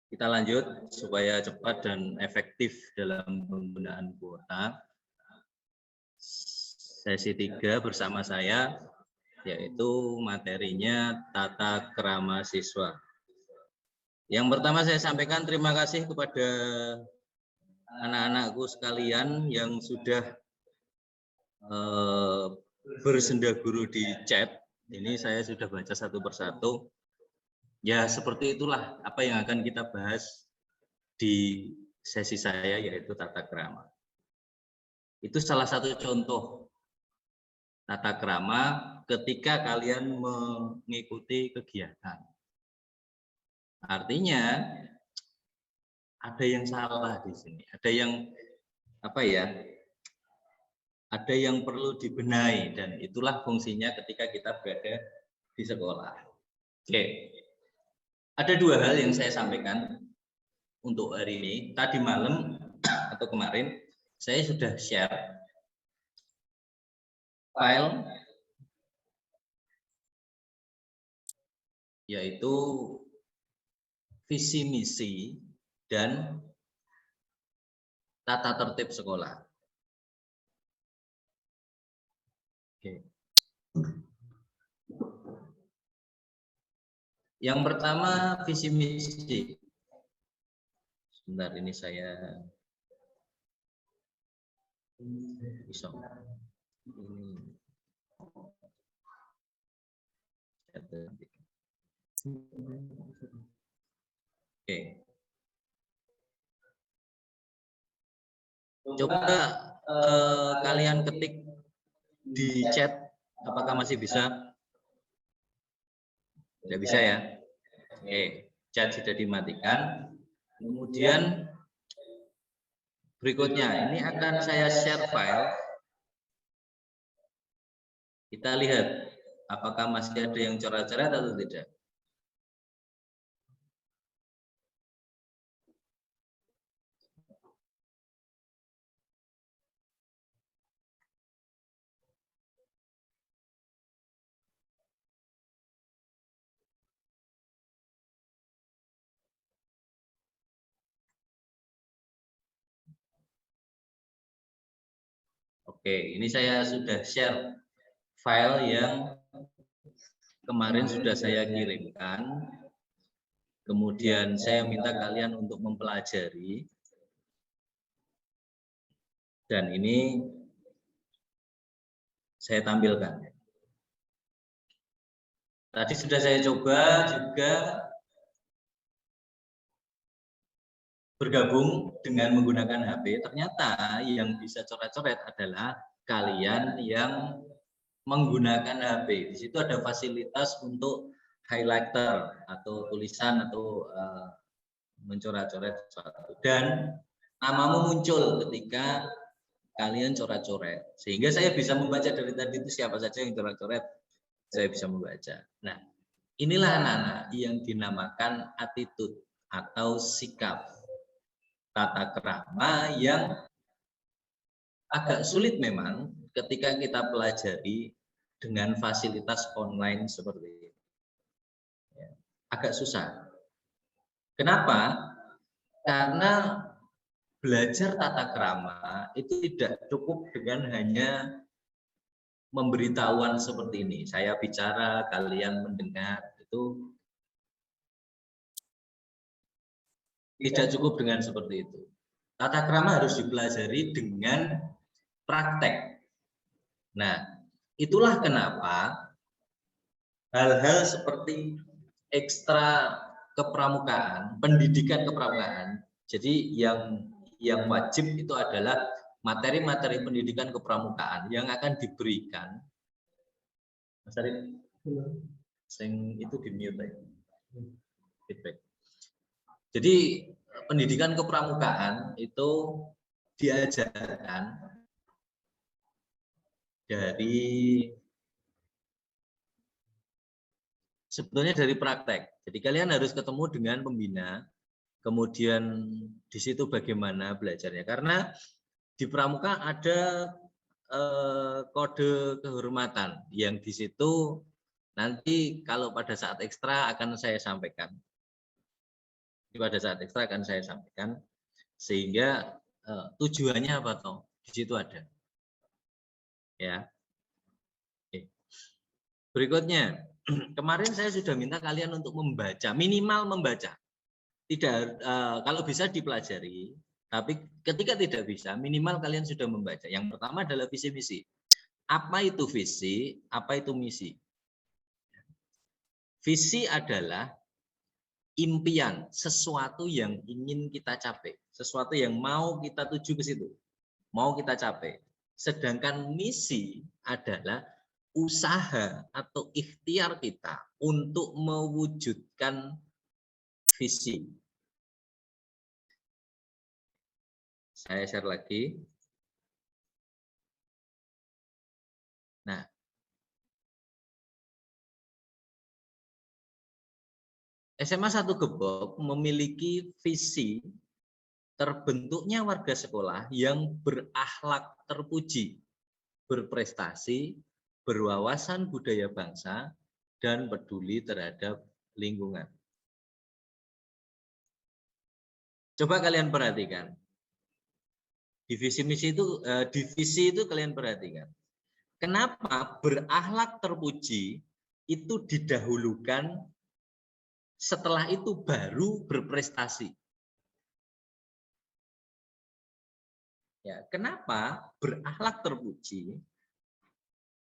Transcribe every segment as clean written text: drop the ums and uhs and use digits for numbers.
Kita lanjut supaya cepat dan efektif dalam penggunaan kuota. Sesi 3 bersama saya, yaitu materinya tata krama siswa. Yang pertama saya sampaikan terima kasih kepada anak-anakku sekalian yang sudah bersenda guru di chat. Ini saya sudah baca satu persatu. Ya seperti itulah apa yang akan kita bahas di sesi saya, yaitu tata krama. Itu salah satu contoh tata krama ketika kalian mengikuti kegiatan. Artinya ada yang salah di sini, ada yang ada yang perlu dibenahi, dan itulah fungsinya ketika kita berada di sekolah. Oke. Ada dua hal yang saya sampaikan untuk hari ini. Tadi malam atau kemarin saya sudah share file, yaitu visi misi dan tata tertib sekolah. Oke. Yang pertama visi misi. Sebentar, ini saya bisa. Oke. Coba kalian ketik di chat, apakah masih bisa? Tidak bisa ya? Oke, chat sudah dimatikan. Kemudian berikutnya, ini akan saya share file. Kita lihat apakah masih ada yang coret-coret atau tidak. Oke, ini saya sudah share file yang kemarin sudah saya kirimkan. Kemudian saya minta kalian untuk mempelajari. Dan ini saya tampilkan. Tadi sudah saya coba juga bergabung dengan menggunakan HP. Ternyata yang bisa coret-coret adalah kalian yang menggunakan HP. Di situ ada fasilitas untuk highlighter atau tulisan atau mencoret-coret sesuatu. Dan namamu muncul ketika kalian coret-coret. Sehingga saya bisa membaca dari tadi itu siapa saja yang coret-coret, saya bisa membaca. Nah, inilah anak-anak yang dinamakan attitude atau sikap tata krama yang agak sulit memang ketika kita pelajari dengan fasilitas online seperti ini. Agak susah. Kenapa? Karena belajar tata krama itu tidak cukup dengan hanya memberitahuan seperti ini. Saya bicara, kalian mendengar, itu tidak cukup dengan seperti itu. Tata krama harus dipelajari dengan praktek. Nah, itulah kenapa hal-hal seperti ekstra kepramukaan, pendidikan kepramukaan. Jadi yang wajib itu adalah materi-materi pendidikan kepramukaan yang akan diberikan. Mas Arif, itu di mute ya. Feedback. Jadi pendidikan kepramukaan itu diajarkan sebetulnya dari praktek. Jadi kalian harus ketemu dengan pembina, kemudian di situ bagaimana belajarnya. Karena di pramuka ada kode kehormatan yang di situ nanti kalau pada saat ekstra akan saya sampaikan. Pada saat ekstra akan saya sampaikan, sehingga tujuannya apa toh? Di situ ada. Ya. Oke. Berikutnya, kemarin saya sudah minta kalian untuk membaca, minimal membaca. Tidak, kalau bisa dipelajari, tapi ketika tidak bisa, minimal kalian sudah membaca. Yang pertama adalah visi misi. Apa itu visi? Apa itu misi? Visi adalah impian, sesuatu yang ingin kita capai, sesuatu yang mau kita tuju ke situ, mau kita capai. Sedangkan misi adalah usaha atau ikhtiar kita untuk mewujudkan visi. Saya share lagi. Nah, SMA 1 Gebok memiliki visi terbentuknya warga sekolah yang berakhlak terpuji, berprestasi, berwawasan budaya bangsa, dan peduli terhadap lingkungan. Coba kalian perhatikan. Divisi itu kalian perhatikan. Kenapa berakhlak terpuji itu didahulukan, setelah itu baru berprestasi? Ya, kenapa berakhlak terpuji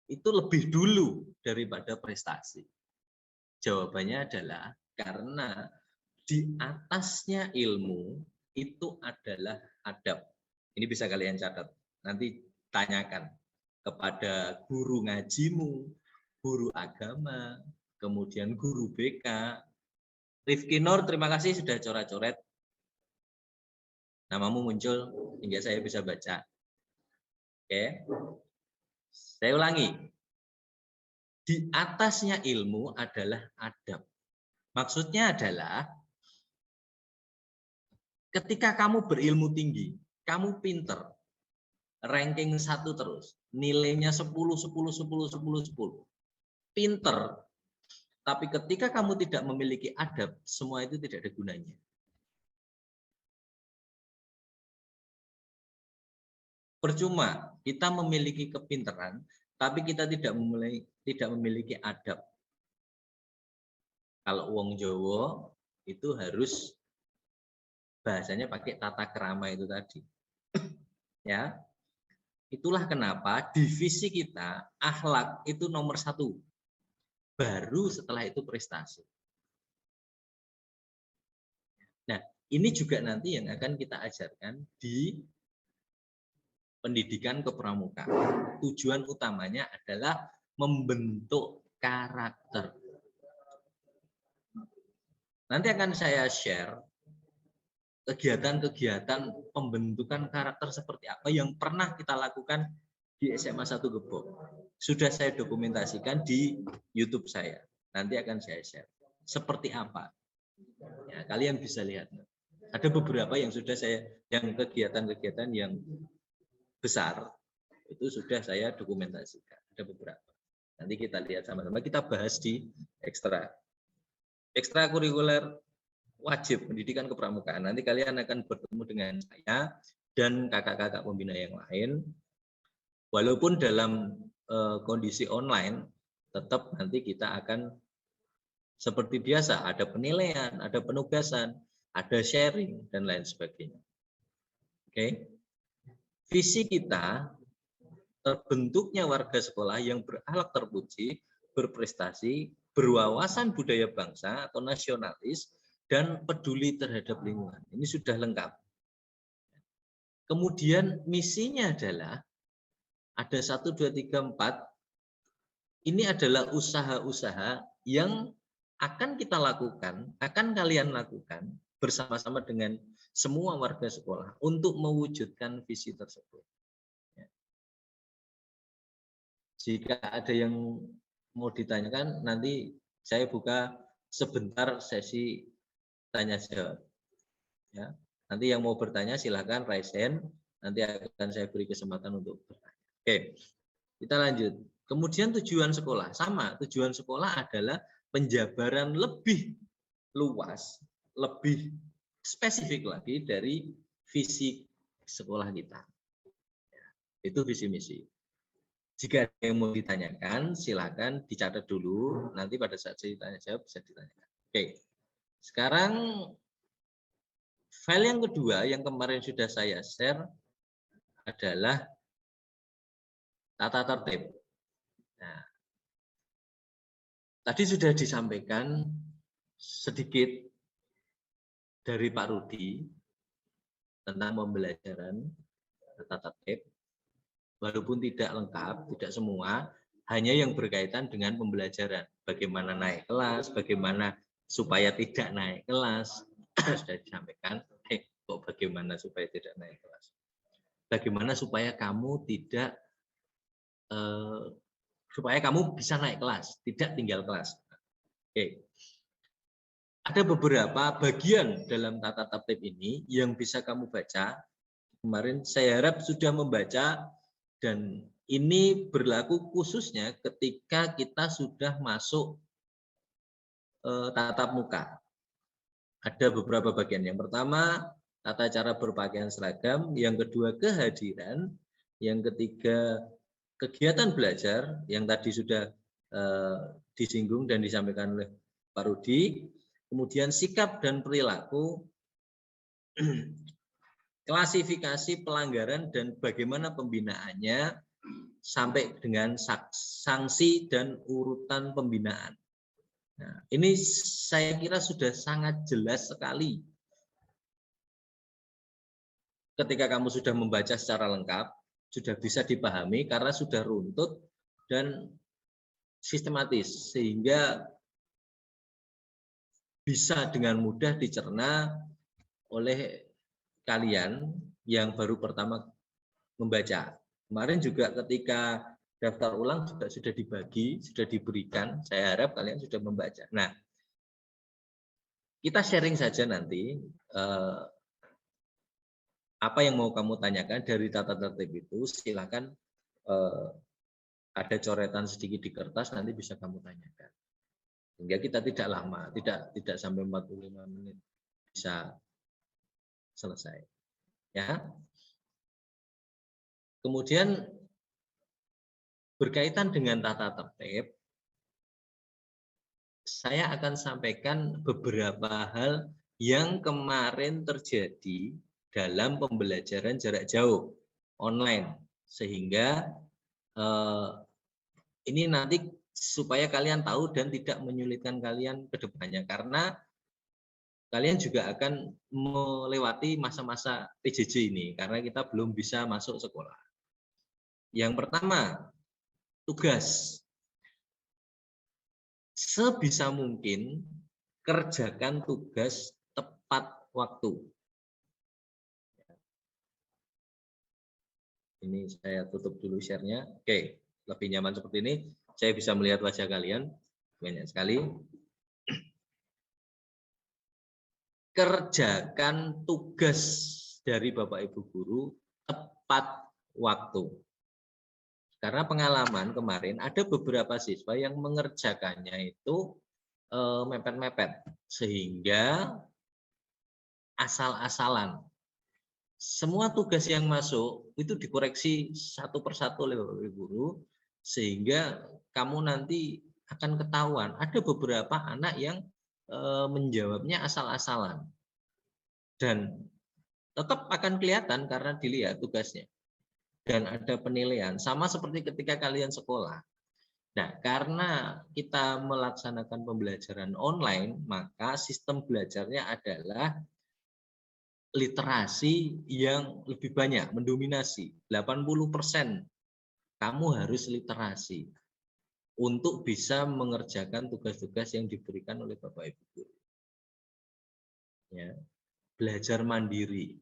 itu lebih dulu daripada prestasi? Jawabannya adalah karena di atasnya ilmu itu adalah adab. Ini bisa kalian catat. Nanti tanyakan kepada guru ngajimu, guru agama, kemudian guru BK. Rifki Nur, terima kasih sudah coret-coret. Namamu muncul hingga saya bisa baca. Oke. Saya ulangi. Di atasnya ilmu adalah adab. Maksudnya adalah ketika kamu berilmu tinggi, kamu pinter, ranking 1 terus, nilainya 10, 10, 10, 10, 10. Pinter, tapi ketika kamu tidak memiliki adab, semua itu tidak ada gunanya. Percuma kita memiliki kepintaran, tapi kita tidak memiliki adab. Kalau wong Jawa itu harus bahasanya pakai tata krama itu tadi. Ya, itulah kenapa divisi kita akhlak itu nomor 1. Baru setelah itu prestasi. Nah, ini juga nanti yang akan kita ajarkan di pendidikan kepramukaan. Tujuan utamanya adalah membentuk karakter. Nanti akan saya share kegiatan-kegiatan pembentukan karakter seperti apa yang pernah kita lakukan di SMA 1 Gebok. Sudah saya dokumentasikan di YouTube saya. Nanti akan saya share. Seperti apa? Ya, kalian bisa lihat. Ada beberapa yang sudah saya, yang kegiatan-kegiatan yang besar, itu sudah saya dokumentasikan. Ada beberapa. Nanti kita lihat sama-sama. Kita bahas di ekstrakurikuler wajib pendidikan kepramukaan. Nanti kalian akan bertemu dengan saya dan kakak-kakak pembina yang lain. Walaupun dalam kondisi online, tetap nanti kita akan seperti biasa, ada penilaian, ada penugasan, ada sharing, dan lain sebagainya. Oke. Visi kita terbentuknya warga sekolah yang berakhlak terpuji, berprestasi, berwawasan budaya bangsa atau nasionalis, dan peduli terhadap lingkungan. Ini sudah lengkap. Kemudian misinya adalah ada 1, 2, 3, 4. Ini adalah usaha-usaha yang akan kita lakukan, akan kalian lakukan bersama-sama dengan semua warga sekolah untuk mewujudkan visi tersebut. Jika ada yang mau ditanyakan, nanti saya buka sebentar sesi tanya jawab. Ya, nanti yang mau bertanya silakan raise hand, nanti akan saya beri kesempatan untuk bertanya. Oke, kita lanjut. Kemudian tujuan sekolah sama. Tujuan sekolah adalah penjabaran lebih luas, lebih spesifik lagi dari visi sekolah kita. Itu visi misi. Jika ada yang mau ditanyakan, silakan dicatat dulu. Nanti pada saat saya tanya jawab bisa ditanyakan. Oke. Sekarang file yang kedua yang kemarin sudah saya share adalah tata tertib. Nah, tadi sudah disampaikan sedikit dari Pak Rudi tentang pembelajaran tata tertib. Walaupun tidak lengkap, tidak semua, hanya yang berkaitan dengan pembelajaran. Bagaimana naik kelas, bagaimana supaya tidak naik kelas. Sudah disampaikan, kok bagaimana supaya tidak naik kelas. Bagaimana supaya kamu tidak, supaya kamu bisa naik kelas, tidak tinggal kelas. Oke. Ada beberapa bagian dalam tata tertib ini yang bisa kamu baca. Kemarin saya harap sudah membaca. Dan ini berlaku khususnya ketika kita sudah masuk tatap muka. Ada beberapa bagian. Yang pertama, tata cara berpakaian seragam. Yang kedua, kehadiran. Yang ketiga, kegiatan belajar. Yang tadi sudah disinggung dan disampaikan oleh Pak Rudi. Kemudian sikap dan perilaku. Klasifikasi pelanggaran dan bagaimana pembinaannya sampai dengan sanksi dan urutan pembinaan. Nah, ini saya kira sudah sangat jelas sekali. Ketika kamu sudah membaca secara lengkap, sudah bisa dipahami karena sudah runtut dan sistematis sehingga bisa dengan mudah dicerna oleh kalian yang baru pertama membaca. Kemarin juga ketika daftar ulang juga sudah dibagi, sudah diberikan. Saya harap kalian sudah membaca. Nah, kita sharing saja nanti apa yang mau kamu tanyakan dari tata tertib itu. Silakan ada coretan sedikit di kertas, nanti bisa kamu tanyakan. Hingga kita tidak lama, tidak sampai 45 menit bisa selesai. Ya. Kemudian berkaitan dengan tata tertib, saya akan sampaikan beberapa hal yang kemarin terjadi dalam pembelajaran jarak jauh online, sehingga ini nanti supaya kalian tahu dan tidak menyulitkan kalian ke depannya, karena kalian juga akan melewati masa-masa PJJ ini karena kita belum bisa masuk sekolah. Yang pertama, tugas. Sebisa mungkin kerjakan tugas tepat waktu. Ini saya tutup dulu share-nya. Oke, lebih nyaman seperti ini. Saya bisa melihat wajah kalian. Banyak sekali. Kerjakan tugas dari Bapak Ibu Guru tepat waktu. Karena pengalaman kemarin ada beberapa siswa yang mengerjakannya itu mepet-mepet. Sehingga asal-asalan. Semua tugas yang masuk itu dikoreksi satu persatu oleh Bapak Ibu Guru. Sehingga kamu nanti akan ketahuan. Ada beberapa anak yang menjawabnya asal-asalan dan tetap akan kelihatan karena dilihat tugasnya dan ada penilaian sama seperti ketika kalian sekolah. Nah, karena kita melaksanakan pembelajaran online, maka sistem belajarnya adalah literasi yang lebih banyak, mendominasi. 80% kamu harus literasi untuk bisa mengerjakan tugas-tugas yang diberikan oleh Bapak Ibu Guru. Ya, belajar mandiri.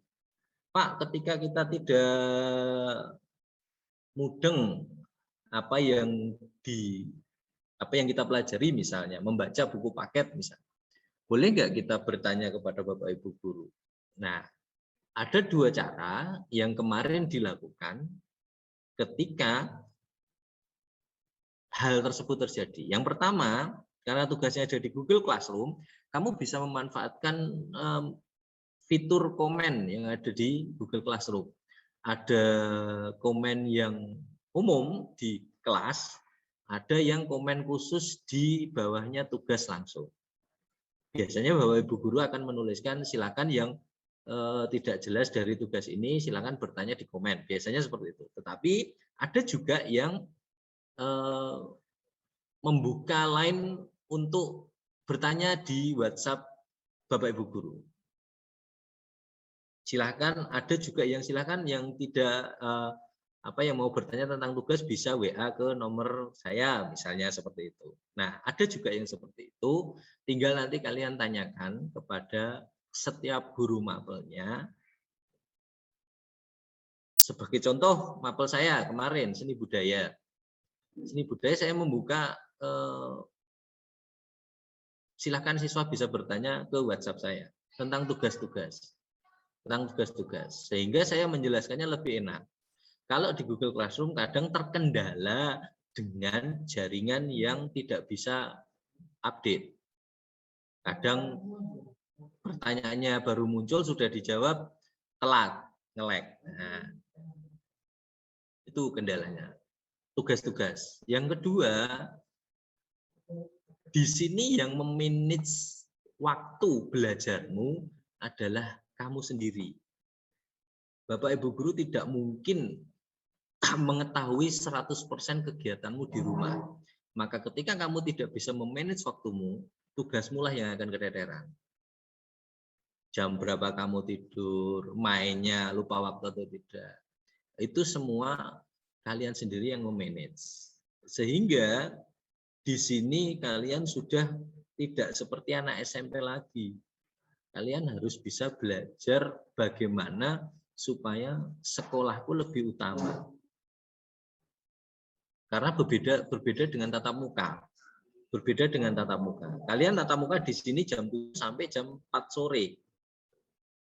Pak, ketika kita tidak mudeng apa yang kita pelajari, misalnya membaca buku paket misalnya, boleh nggak kita bertanya kepada Bapak Ibu Guru? Nah, ada dua cara yang kemarin dilakukan ketika hal tersebut terjadi. Yang pertama, karena tugasnya ada di Google Classroom, kamu bisa memanfaatkan fitur komen yang ada di Google Classroom. Ada komen yang umum di kelas, ada yang komen khusus di bawahnya tugas langsung. Biasanya Bapak Ibu guru akan menuliskan silakan yang tidak jelas dari tugas ini silakan bertanya di komen. Biasanya seperti itu. Tetapi ada juga yang membuka line untuk bertanya di WhatsApp Bapak Ibu guru. Silakan, ada juga yang silakan yang tidak yang mau bertanya tentang tugas bisa WA ke nomor saya misalnya seperti itu. Nah, ada juga yang seperti itu, tinggal nanti kalian tanyakan kepada setiap guru mapelnya. Sebagai contoh, mapel saya kemarin seni budaya. Seni budaya saya membuka silakan siswa bisa bertanya ke WhatsApp saya tentang tugas-tugas. Sehingga saya menjelaskannya lebih enak. Kalau di Google Classroom kadang terkendala dengan jaringan yang tidak bisa update. Kadang pertanyaannya baru muncul sudah dijawab telat, nge-lag. Nah, itu kendalanya. Tugas-tugas. Yang kedua, di sini yang memanage waktu belajarmu adalah kamu sendiri. Bapak Ibu guru tidak mungkin mengetahui 100% kegiatanmu di rumah. Maka ketika kamu tidak bisa memanage waktumu, tugasmu lah yang akan keteteran. Jam berapa kamu tidur, mainnya, lupa waktu atau tidak. Itu semua kalian sendiri yang memanage. Sehingga di sini kalian sudah tidak seperti anak SMP lagi. Kalian harus bisa belajar bagaimana supaya sekolahku lebih utama. Karena berbeda dengan tatap muka. Berbeda dengan tatap muka. Kalian tatap muka di sini jam 7 sampai jam 4 sore.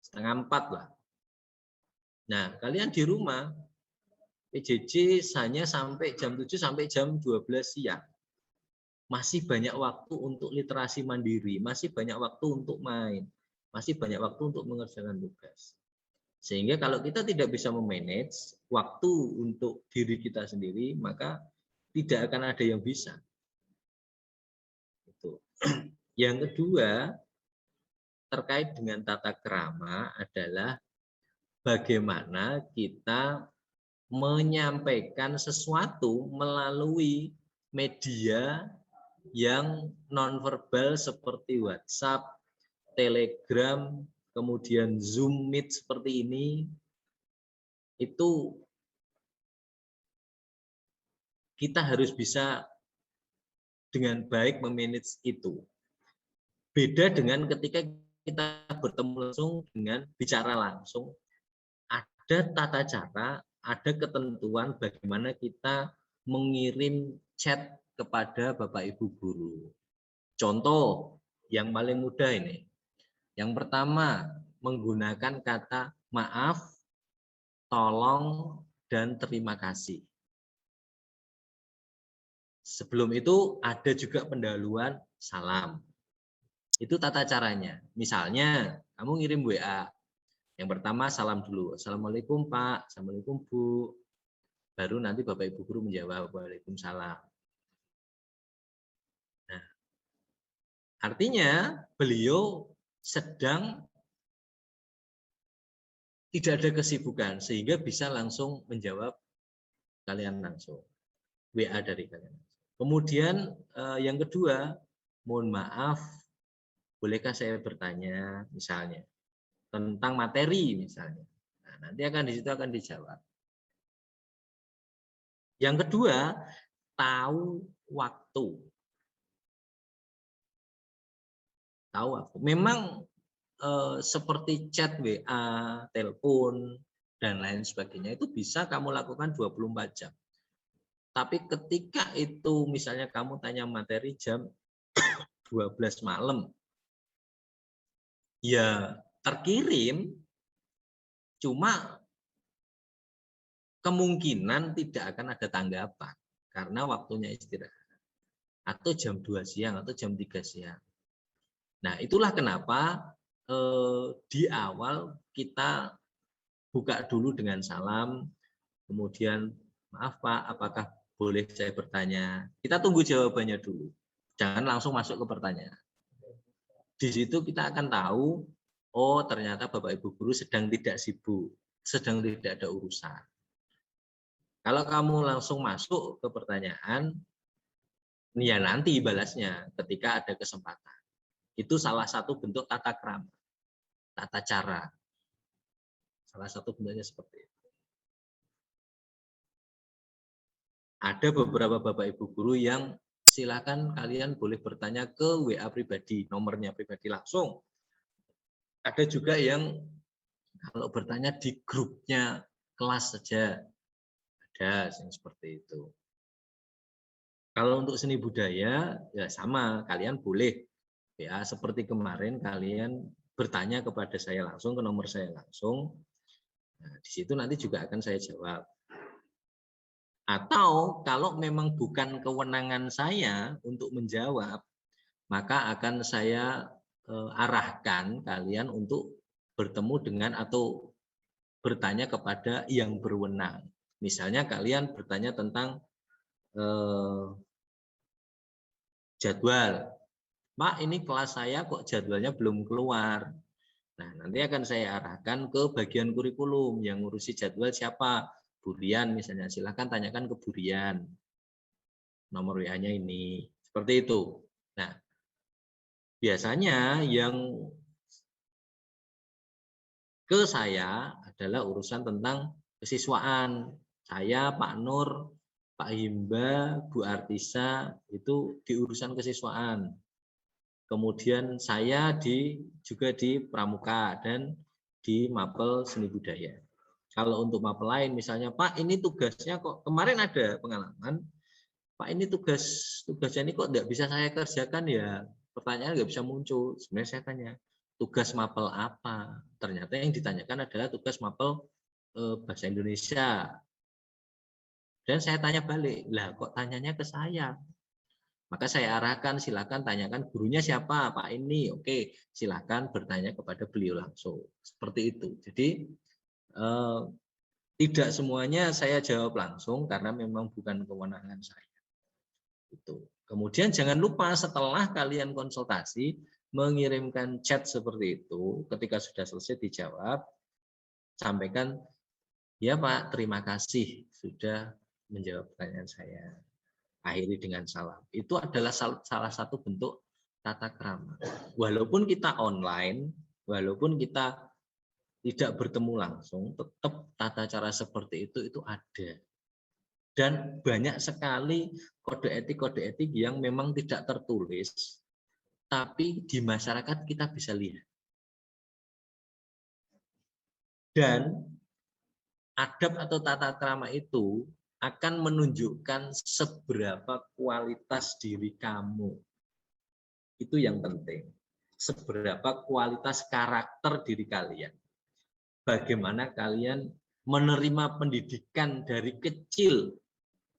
Setengah 4 lah. Nah, kalian di rumah PJJ hanya sampai jam 7 sampai jam 12 siang. Masih banyak waktu untuk literasi mandiri, masih banyak waktu untuk main, masih banyak waktu untuk mengerjakan tugas. Sehingga kalau kita tidak bisa memanage waktu untuk diri kita sendiri, maka tidak akan ada yang bisa. Itu. Yang kedua, terkait dengan tata krama adalah bagaimana kita menyampaikan sesuatu melalui media yang nonverbal seperti WhatsApp, Telegram, kemudian Zoom Meet seperti ini, itu kita harus bisa dengan baik memanage itu. Beda dengan ketika kita bertemu langsung dengan bicara langsung, ada tata cara, ada ketentuan bagaimana kita mengirim chat kepada Bapak Ibu guru. Contoh yang paling mudah ini. Yang pertama, menggunakan kata maaf, tolong, dan terima kasih. Sebelum itu ada juga pendahuluan salam. Itu tata caranya. Misalnya, kamu ngirim WA. Yang pertama salam dulu. Assalamualaikum Pak, Assalamualaikum Bu. Baru nanti Bapak Ibu guru menjawab Waalaikumsalam. Nah, artinya beliau sedang tidak ada kesibukan sehingga bisa langsung menjawab kalian langsung. WA dari kalian. Kemudian yang kedua, mohon maaf, bolehkah saya bertanya misalnya tentang materi misalnya. Nah, nanti akan di situ akan dijawab. Yang kedua, tahu waktu. Tahu waktu. Memang seperti chat WA, telepon, dan lain sebagainya itu bisa kamu lakukan 24 jam. Tapi ketika itu misalnya kamu tanya materi jam 12 malam, ya terkirim, cuma kemungkinan tidak akan ada tanggapan karena waktunya istirahat. Atau jam 2 siang atau jam 3 siang. Nah, itulah kenapa di awal kita buka dulu dengan salam, kemudian maaf Pak, apakah boleh saya bertanya? Kita tunggu jawabannya dulu. Jangan langsung masuk ke pertanyaan. Di situ kita akan tahu, oh ternyata Bapak Ibu guru sedang tidak sibuk, sedang tidak ada urusan. Kalau kamu langsung masuk ke pertanyaan, ya nanti balasnya ketika ada kesempatan. Itu salah satu bentuk tata krama, tata cara. Salah satu bentuknya seperti itu. Ada beberapa Bapak Ibu guru yang silakan kalian boleh bertanya ke WA pribadi, nomornya pribadi langsung. Ada juga yang kalau bertanya di grupnya kelas saja, ada yang seperti itu. Kalau untuk seni budaya, ya sama, kalian boleh ya seperti kemarin kalian bertanya kepada saya langsung, ke nomor saya langsung. Nah, di situ nanti juga akan saya jawab. Atau kalau memang bukan kewenangan saya untuk menjawab, maka akan saya arahkan kalian untuk bertemu dengan atau bertanya kepada yang berwenang. Misalnya kalian bertanya tentang jadwal. Pak, ini kelas saya kok jadwalnya belum keluar. Nah, nanti akan saya arahkan ke bagian kurikulum yang ngurusi jadwal siapa? Burian misalnya, silahkan tanyakan ke Burian. Nomor WA-nya ini. Seperti itu. Nah, biasanya yang ke saya adalah urusan tentang kesiswaan. Saya, Pak Nur, Pak Himba, Bu Artisa, itu di urusan kesiswaan. Kemudian saya juga di Pramuka dan di Mapel Seni Budaya. Kalau untuk mapel lain misalnya, Pak ini tugasnya kok kemarin ada pengalaman, Pak ini tugasnya ini kok nggak bisa saya kerjakan ya, pertanyaan nggak bisa muncul. Sebenarnya saya tanya, tugas mapel apa? Ternyata yang ditanyakan adalah tugas mapel bahasa Indonesia. Dan saya tanya balik, lah kok tanyanya ke saya? Maka saya arahkan, silakan tanyakan gurunya siapa, Pak ini. Oke, silakan bertanya kepada beliau langsung. Seperti itu. Jadi tidak semuanya saya jawab langsung karena memang bukan kewenangan saya. Itu. Kemudian jangan lupa setelah kalian konsultasi mengirimkan chat seperti itu, ketika sudah selesai dijawab, sampaikan, ya Pak, terima kasih sudah menjawab pertanyaan saya. Akhiri dengan salam. Itu adalah salah satu bentuk tata krama. Walaupun kita online, walaupun kita tidak bertemu langsung, tetap tata cara seperti itu ada. Dan banyak sekali kode etik yang memang tidak tertulis, tapi di masyarakat kita bisa lihat. Dan adab atau tata krama itu akan menunjukkan seberapa kualitas diri kamu. Itu yang penting. Seberapa kualitas karakter diri kalian. Bagaimana kalian menerima pendidikan dari kecil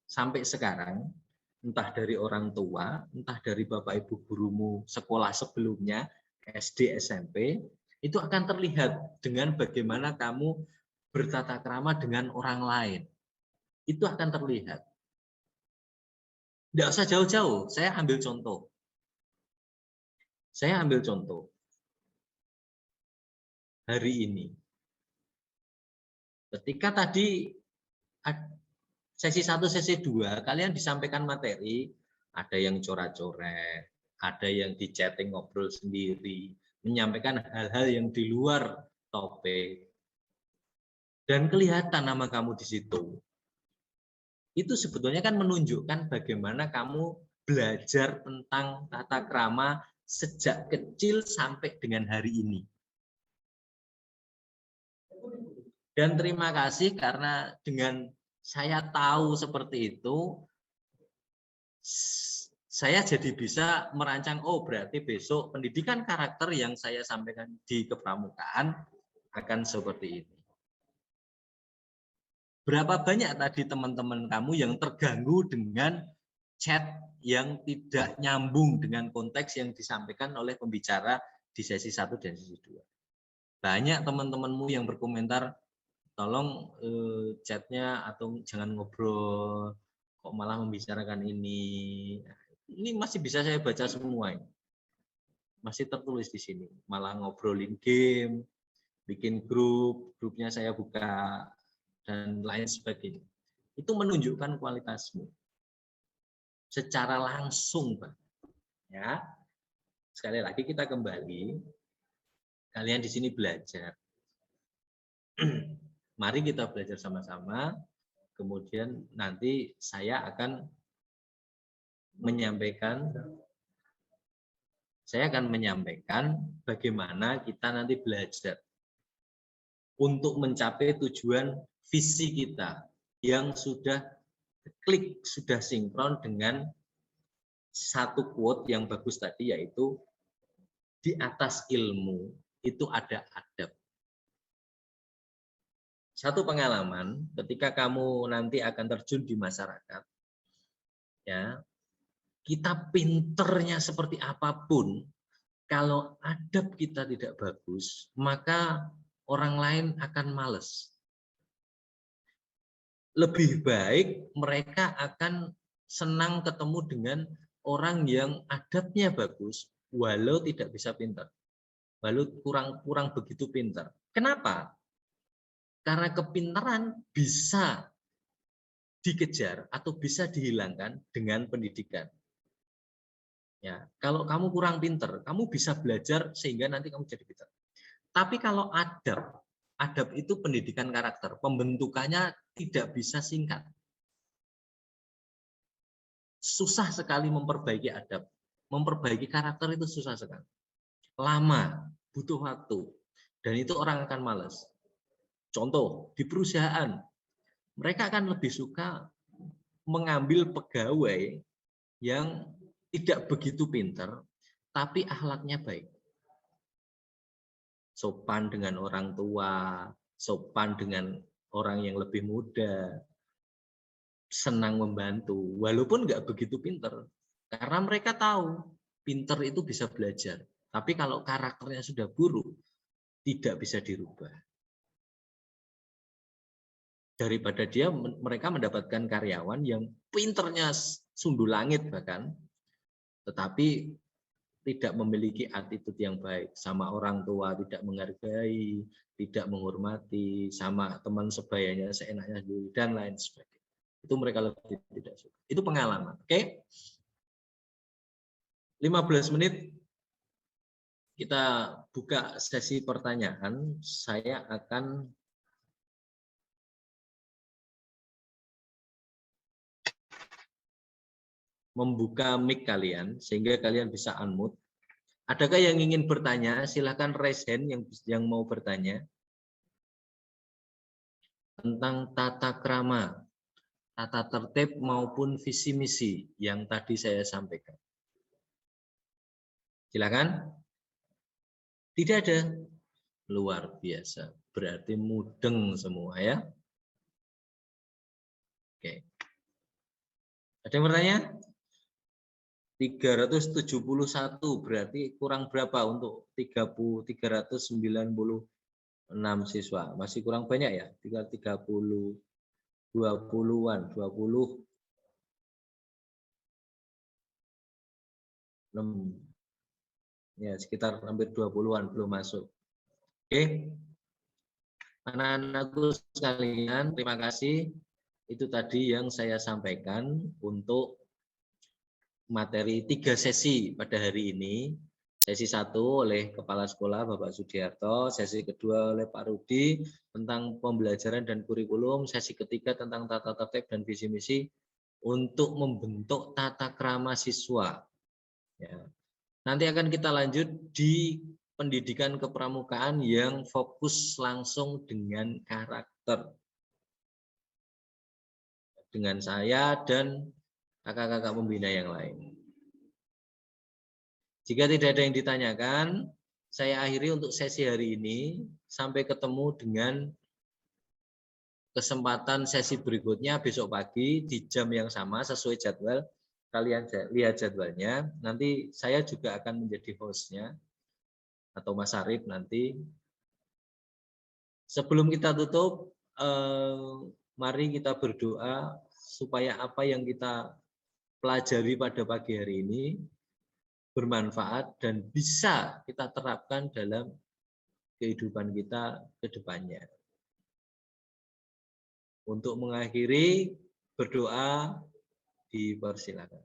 sampai sekarang, entah dari orang tua, entah dari Bapak Ibu gurumu sekolah sebelumnya, SD, SMP, itu akan terlihat dengan bagaimana kamu bertata krama dengan orang lain. Itu akan terlihat. Tidak usah jauh-jauh, saya ambil contoh. Hari ini. Ketika tadi sesi 1, sesi 2, kalian disampaikan materi, ada yang coret-coret, ada yang di chatting ngobrol sendiri, menyampaikan hal-hal yang di luar topik. Dan kelihatan nama kamu di situ. Itu sebetulnya kan menunjukkan bagaimana kamu belajar tentang tata krama sejak kecil sampai dengan hari ini. Dan terima kasih karena dengan saya tahu seperti itu, saya jadi bisa merancang, oh berarti besok pendidikan karakter yang saya sampaikan di kepramukaan akan seperti ini. Berapa banyak tadi teman-teman kamu yang terganggu dengan chat yang tidak nyambung dengan konteks yang disampaikan oleh pembicara di sesi 1 dan sesi 2. Banyak teman-temanmu yang berkomentar, tolong chatnya atau jangan ngobrol, kok malah membicarakan ini. Ini masih bisa saya baca semua ini. Masih tertulis di sini. Malah ngobrolin game, bikin grupnya saya buka, dan lain sebagainya. Itu menunjukkan kualitasmu. Secara langsung, Pak. Ya. Sekali lagi kita kembali, kalian di sini belajar. Mari kita belajar sama-sama, kemudian nanti saya akan menyampaikan bagaimana kita nanti belajar untuk mencapai tujuan visi kita yang sudah klik, sudah sinkron dengan satu quote yang bagus tadi, yaitu di atas ilmu itu ada adab. Satu pengalaman ketika kamu nanti akan terjun di masyarakat, ya, kita pinternya seperti apapun, kalau adab kita tidak bagus, maka orang lain akan males. Lebih baik mereka akan senang ketemu dengan orang yang adabnya bagus, walau tidak bisa pintar, walau kurang begitu pintar. Kenapa? Karena kepintaran bisa dikejar atau bisa dihilangkan dengan pendidikan. Ya, kalau kamu kurang pintar, kamu bisa belajar sehingga nanti kamu jadi pintar. Tapi kalau adab itu pendidikan karakter, pembentukannya tidak bisa singkat. Susah sekali memperbaiki adab, memperbaiki karakter itu susah sekali. Lama, butuh waktu, dan itu orang akan malas. Contoh, di perusahaan, mereka akan lebih suka mengambil pegawai yang tidak begitu pintar, tapi akhlaknya baik. Sopan dengan orang tua, sopan dengan orang yang lebih muda, senang membantu, walaupun nggak begitu pintar. Karena mereka tahu, pintar itu bisa belajar. Tapi kalau karakternya sudah buruk, tidak bisa dirubah. Daripada mereka mendapatkan karyawan yang pinternya sundul langit bahkan, tetapi tidak memiliki attitude yang baik, sama orang tua tidak menghargai, tidak menghormati, sama teman sebayanya seenaknya sendiri, dan lain sebagainya. Itu mereka lebih tidak suka. Itu pengalaman. Oke? 15 menit kita buka sesi pertanyaan. Saya akan membuka mic kalian sehingga kalian bisa unmute. Adakah yang ingin bertanya? Silakan raise hand yang mau bertanya tentang tata krama, tata tertib maupun visi misi yang tadi saya sampaikan. Silakan. Tidak ada. Luar biasa. Berarti mudeng semua ya. Oke. Ada yang bertanya? 371 berarti kurang berapa untuk 396 siswa? Masih kurang banyak ya? 20-an, 20 ya, sekitar hampir 20-an belum masuk. Oke. Anak-anakku sekalian, terima kasih. Itu tadi yang saya sampaikan untuk materi 3 sesi pada hari ini. Sesi 1 oleh Kepala Sekolah Bapak Sudiarto, sesi kedua oleh Pak Rudi tentang pembelajaran dan kurikulum, sesi ketiga tentang tata tertib dan visi misi untuk membentuk tata krama siswa. Ya. Nanti akan kita lanjut di pendidikan kepramukaan yang fokus langsung dengan karakter. Dengan saya dan kakak-kakak pembina yang lain. Jika tidak ada yang ditanyakan, saya akhiri untuk sesi hari ini. Sampai ketemu dengan kesempatan sesi berikutnya besok pagi di jam yang sama sesuai jadwal. Kalian lihat jadwalnya. Nanti saya juga akan menjadi hostnya. atau Mas Arif nanti. Sebelum kita tutup, mari kita berdoa supaya apa yang kita pelajari pada pagi hari ini bermanfaat dan bisa kita terapkan dalam kehidupan kita ke depannya. Untuk mengakhiri, berdoa dipersilakan.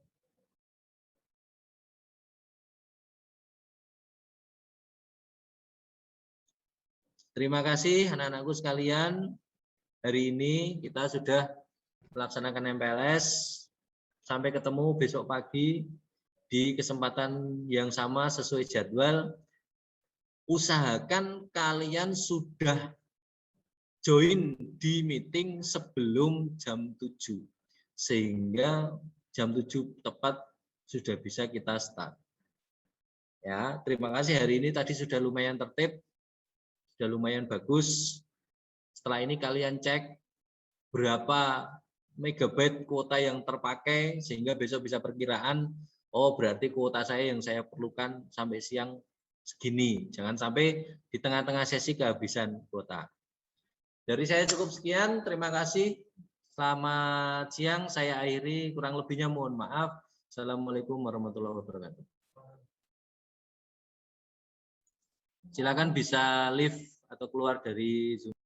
Terima kasih anak-anakku sekalian. Hari ini kita sudah melaksanakan MPLS. Sampai ketemu besok pagi di kesempatan yang sama sesuai jadwal. Usahakan kalian sudah join di meeting sebelum jam 7. Sehingga jam 7 tepat sudah bisa kita start. Ya, terima kasih, hari ini tadi sudah lumayan tertib. Sudah lumayan bagus. Setelah ini kalian cek berapa megabyte kuota yang terpakai sehingga besok bisa perkiraan, oh berarti kuota saya yang saya perlukan sampai siang segini. Jangan sampai di tengah-tengah sesi kehabisan kuota. Dari saya cukup sekian, terima kasih. Selamat siang, saya akhiri, kurang lebihnya mohon maaf. Assalamualaikum warahmatullahi wabarakatuh. Silakan bisa live atau keluar dari Zoom.